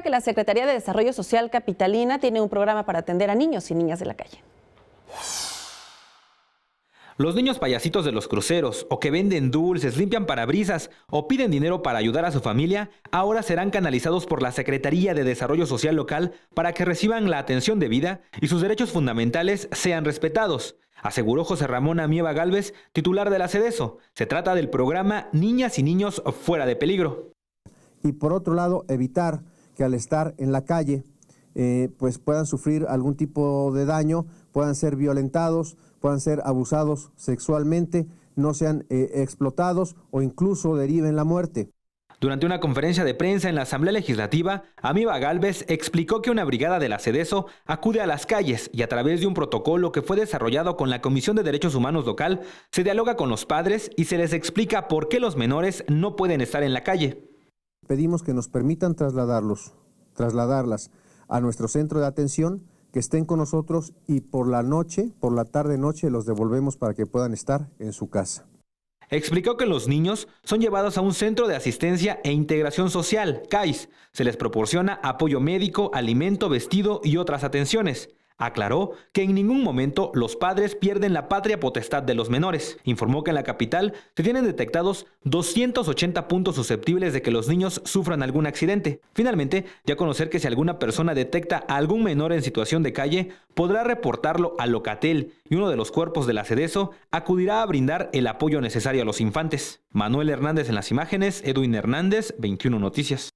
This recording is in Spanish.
explica que la Secretaría de Desarrollo Social capitalina tiene un programa para atender a niños y niñas de la calle. Los niños payasitos de los cruceros, o que venden dulces, limpian parabrisas o piden dinero para ayudar a su familia, ahora serán canalizados por la Secretaría de Desarrollo Social local para que reciban la atención debida y sus derechos fundamentales sean respetados, aseguró José Ramón Amieva Gálvez, titular de la CEDESO. Se trata del programa Niñas y Niños Fuera de Peligro. Y por otro lado, evitar que al estar en la calle pues puedan sufrir algún tipo de daño, puedan ser violentados, puedan ser abusados sexualmente, no sean explotados o incluso deriven la muerte. Durante una conferencia de prensa en la Asamblea Legislativa, Amieva Gálvez explicó que una brigada de la CEDESO acude a las calles y a través de un protocolo que fue desarrollado con la Comisión de Derechos Humanos local, se dialoga con los padres y se les explica por qué los menores no pueden estar en la calle. Pedimos que nos permitan trasladarlas a nuestro centro de atención, que estén con nosotros y por la tarde-noche los devolvemos para que puedan estar en su casa. Explicó que los niños son llevados a un centro de asistencia e integración social, CAIS. Se les proporciona apoyo médico, alimento, vestido y otras atenciones. Aclaró que en ningún momento los padres pierden la patria potestad de los menores. Informó que en la capital se tienen detectados 280 puntos susceptibles de que los niños sufran algún accidente. Finalmente, ya conocer que si alguna persona detecta a algún menor en situación de calle, podrá reportarlo a Locatel y uno de los cuerpos de la CEDESO acudirá a brindar el apoyo necesario a los infantes. Manuel Hernández en las imágenes, Edwin Hernández, 21 Noticias.